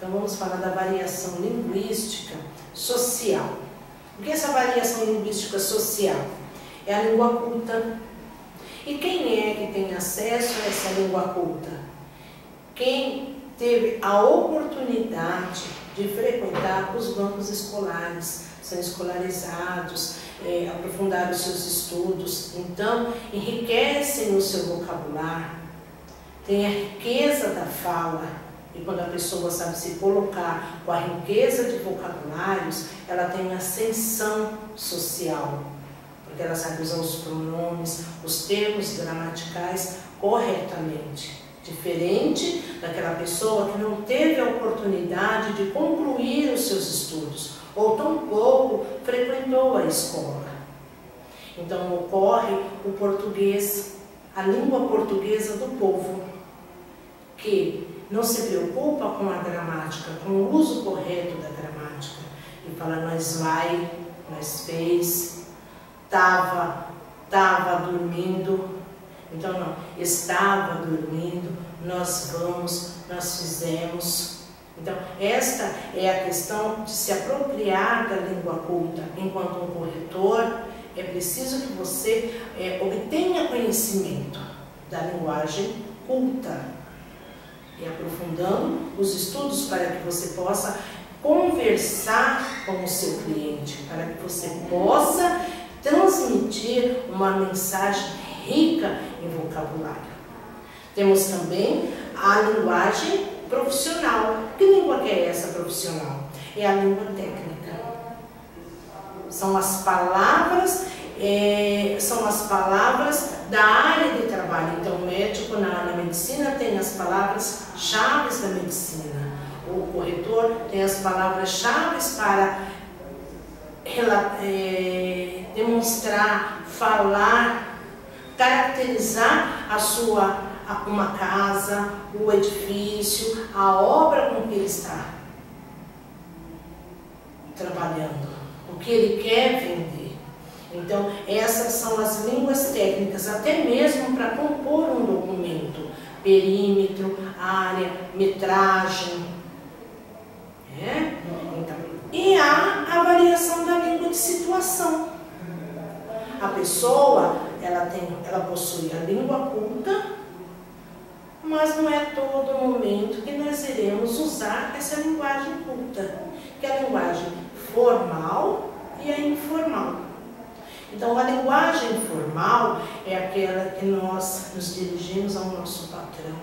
Então vamos falar da variação linguística social. O que é essa variação linguística social? É a língua culta. E quem é que tem acesso a essa língua culta? Quem teve a oportunidade de frequentar os bancos escolares, são escolarizados, aprofundar os seus estudos, então enriquecem o seu vocabulário, tem a riqueza da fala, e quando a pessoa sabe se colocar com a riqueza de vocabulários, ela tem ascensão social, porque ela sabe usar os pronomes, os termos gramaticais corretamente. Diferente daquela pessoa que não teve a oportunidade de concluir os seus estudos, ou tampouco frequentou a escola. Então ocorre o português, a língua portuguesa do povo, que não se preocupa com a gramática, com o uso correto da gramática, e fala nós vai, nós fez, tava dormindo. Então não, estava dormindo, nós vamos, nós fizemos. Então esta é a questão de se apropriar da língua culta. Enquanto um corretor, é preciso que você obtenha conhecimento da linguagem culta, e aprofundando os estudos para que você possa conversar com o seu cliente, para que você possa transmitir uma mensagem rica em vocabulário. Temos também a linguagem profissional. Que língua que é essa profissional? É a língua técnica. São as palavras da área de trabalho. Então, o médico na medicina tem as palavras-chave da medicina. O corretor tem as palavras-chave para demonstrar, falar, caracterizar uma casa, o edifício, a obra com que ele está trabalhando, o que ele quer vender. Então, essas são as línguas técnicas, até mesmo para compor um documento, perímetro, área, metragem. Então, e há a variação da língua de situação. A pessoa, ela possui a língua culta, mas não é todo momento que nós iremos usar essa linguagem culta, que é a linguagem formal e a informal. Então, a linguagem formal é aquela que nós nos dirigimos ao nosso patrão,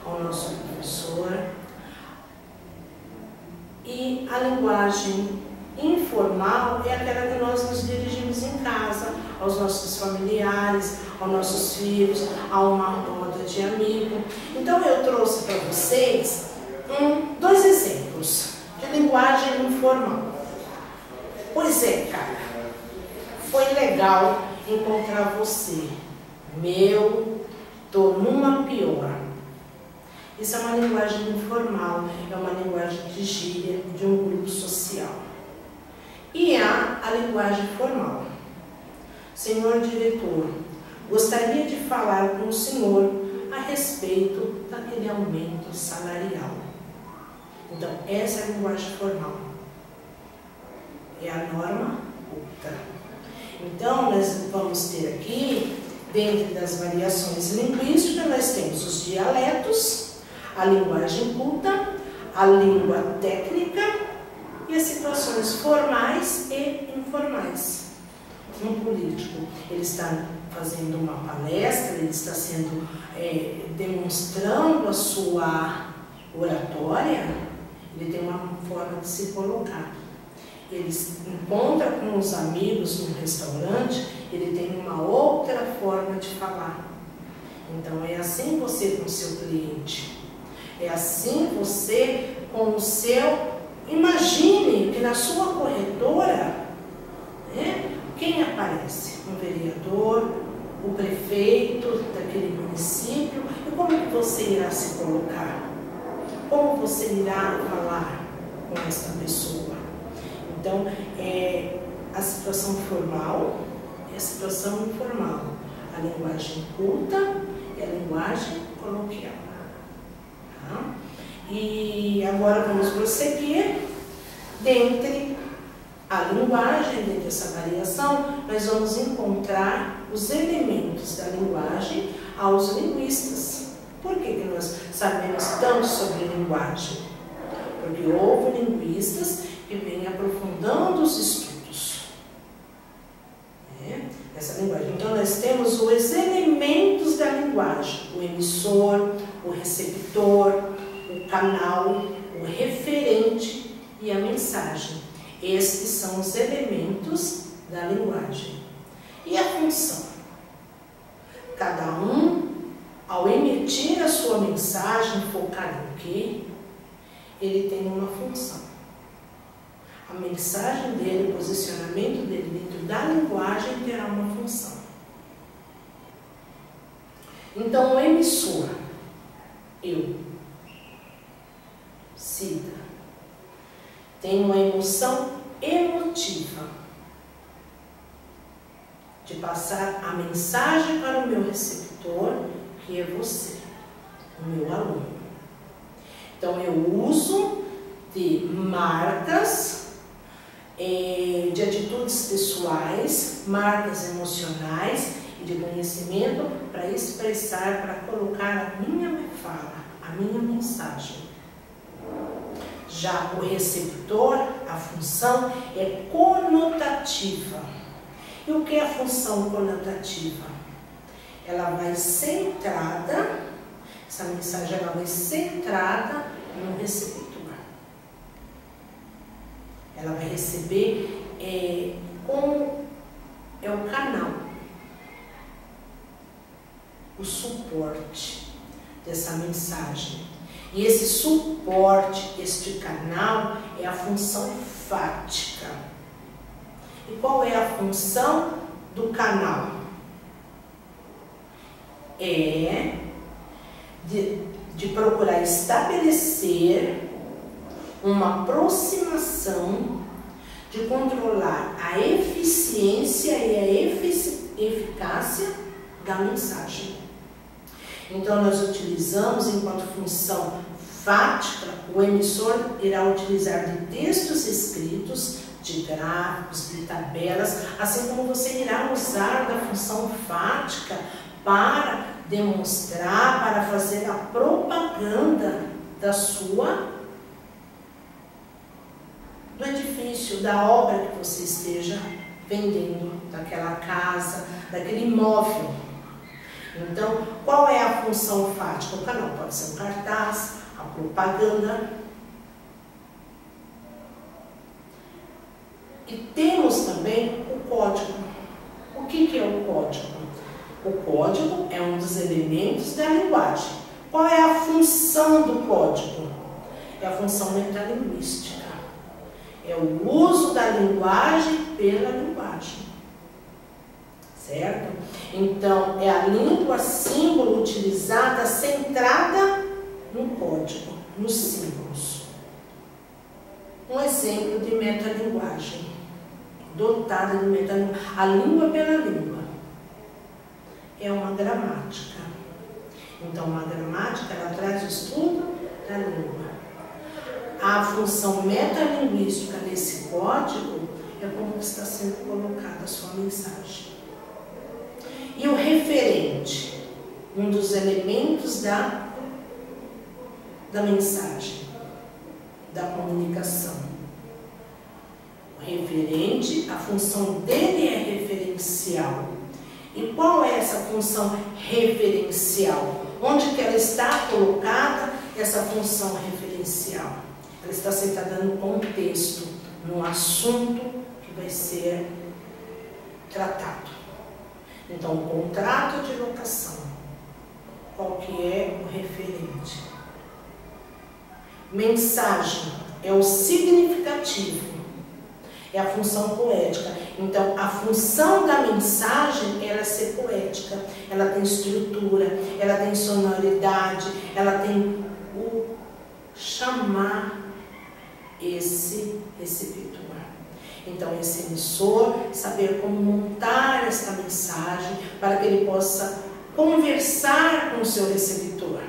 ao nosso professor, e a linguagem informal é aquela que nós nos dirigimos em casa, aos nossos familiares, aos nossos filhos, a uma roda de amigo. Então eu trouxe para vocês dois exemplos de linguagem informal. Pois é, cara, foi legal encontrar você. Tô numa pior. Isso é uma linguagem informal, é uma linguagem de gíria de um grupo social. E há a linguagem formal. Senhor diretor, gostaria de falar com o senhor a respeito daquele aumento salarial. Então, essa é a linguagem formal. É a norma culta. Então, nós vamos ter aqui, dentro das variações linguísticas, nós temos os dialetos, a linguagem culta, a língua técnica, e as situações formais e informais. Um político, ele está fazendo uma palestra, ele está demonstrando a sua oratória, ele tem uma forma de se colocar. Ele encontra com os amigos num restaurante, ele tem uma outra forma de falar. Então é assim você com o seu cliente, é assim você com o seu... Imagine que na sua corretora, quem aparece? Um vereador, o prefeito daquele município. E como que você irá se colocar? Como você irá falar com essa pessoa? Então, a situação formal e a situação informal. A linguagem culta e a linguagem coloquial. Tá? E E agora vamos prosseguir. Dentre a linguagem, dentre essa variação, nós vamos encontrar os elementos da linguagem aos linguistas. Por que nós sabemos tanto sobre linguagem? Porque houve linguistas que vêm aprofundando os estudos dessa linguagem. Então, nós temos os elementos da linguagem: o emissor, o receptor, o canal, o referente e a mensagem. Estes são os elementos da linguagem. E a função? Cada um, ao emitir a sua mensagem focada em quê? Ele tem uma função. A mensagem dele, o posicionamento dele dentro da linguagem terá uma função. Então, o emissor, eu, Cida, tem uma emoção emotiva de passar a mensagem para o meu receptor, que é você, o meu aluno. Então, eu uso de marcas, de atitudes pessoais, marcas emocionais e de conhecimento para expressar, para colocar a minha fala, a minha mensagem. Já o receptor, a função é conotativa. E o que é a função conotativa? Ela vai centrada, essa mensagem ela vai centrada no receptor. Ela vai receber como é o canal, o suporte dessa mensagem. E esse suporte, este canal, é a função fática. E qual é a função do canal? É de procurar estabelecer uma aproximação, de controlar a eficiência e a eficácia da mensagem. Então, nós utilizamos, enquanto função fática, o emissor irá utilizar de textos escritos, de gráficos, de tabelas, assim como você irá usar da função fática para demonstrar, para fazer a propaganda do edifício, da obra que você esteja vendendo, daquela casa, daquele imóvel. Então, qual é a função fática? O canal pode ser um cartaz, a propaganda. E temos também o código. O que é o código? O código é um dos elementos da linguagem. Qual é a função do código? É a função metalinguística. É o uso da linguagem pela linguagem. Certo? Então, é a língua símbolo utilizada, centrada no código, nos símbolos. Um exemplo de metalinguagem, dotada de metalinguagem. A língua pela língua é uma gramática. Então, uma gramática, ela traz o estudo da língua. A função metalinguística nesse código é como está sendo colocada a sua mensagem. E o referente, um dos elementos da mensagem, da comunicação. O referente, a função dele é referencial. E qual é essa função referencial? Onde que ela está colocada, essa função referencial? Ela está sentada no contexto, no assunto que vai ser tratado. Então, o contrato de locação, qual que é o referente? Mensagem é o significativo, é a função poética. Então, a função da mensagem é ser poética. Ela tem estrutura, ela tem sonoridade, ela tem o chamar esse receptor. Então, esse emissor saber como montar esta mensagem para que ele possa conversar com o seu receptor.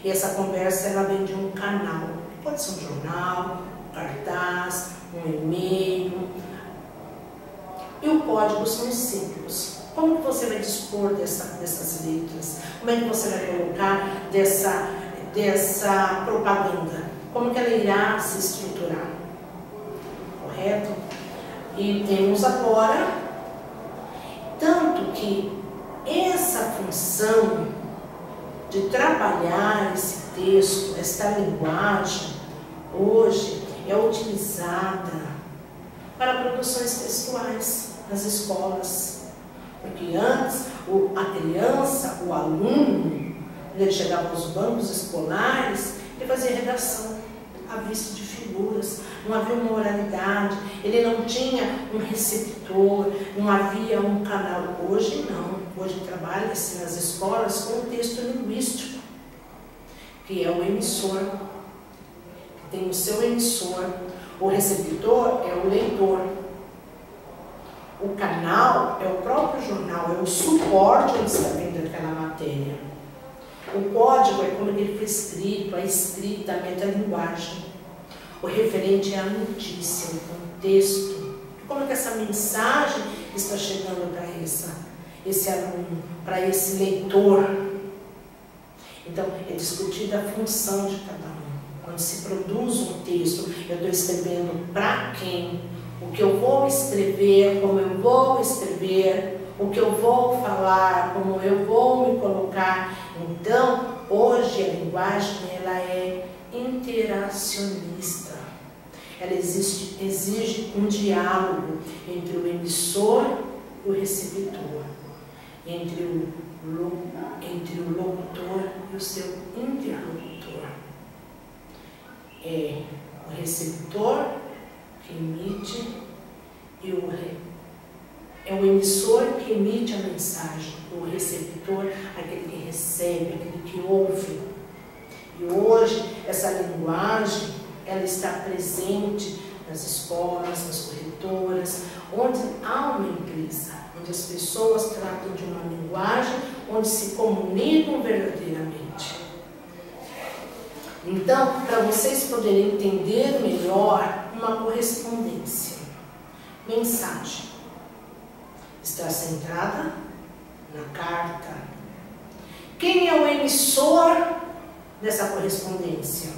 E essa conversa, ela vem de um canal, Pode ser um jornal, um cartaz, um e-mail. E o código são os símbolos. Como que você vai dispor dessas letras? Como é que você vai colocar dessa propaganda? Como que ela irá se estruturar? Correto? E temos agora, tanto que essa função de trabalhar esse texto, esta linguagem, hoje é utilizada para produções textuais nas escolas. Porque antes, a criança, o aluno, ele chegava aos bancos escolares e fazia redação à vista de figuras, não havia uma oralidade, ele não tinha um receptor, não havia um canal. Hoje não, hoje trabalha-se nas escolas com o texto linguístico, que é o emissor, que tem o seu emissor, o receptor é o leitor. O canal é o próprio jornal, é o suporte onde está vendo aquela matéria. O código é como ele foi escrito, a escrita, a metalinguagem. O referente é a notícia, o contexto. Como é que essa mensagem está chegando para esse aluno, para esse leitor? Então, é discutida a função de cada um. Quando se produz um texto, eu estou escrevendo para quem? O que eu vou escrever, como eu vou escrever, o que eu vou falar, como eu vou me colocar. Então, hoje a linguagem ela é interacionista. Ela exige um diálogo entre o emissor e o receptor, entre o locutor e o seu interlocutor. É o receptor que emite e é o emissor que emite a mensagem, o receptor, aquele que recebe, aquele que ouve. E hoje essa linguagem ela está presente nas escolas, nas corretoras, onde há uma empresa, onde as pessoas tratam de uma linguagem onde se comunicam verdadeiramente. Então, para vocês poderem entender melhor, uma correspondência, mensagem, está centrada na carta. Quem é o emissor dessa correspondência?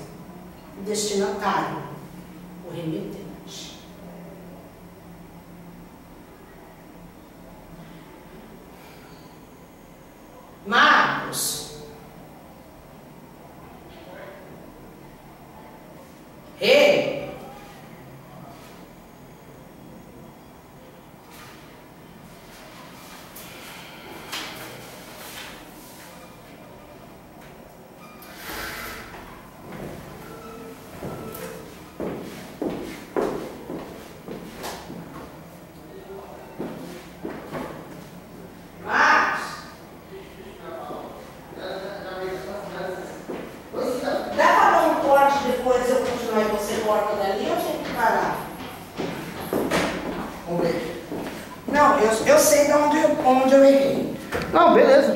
O destinatário, o remetente. Marcos. Ei! Depois eu continuar e você corta dali, eu tenho que parar. Vamos ver. Não, eu sei de onde eu errei. Não, beleza.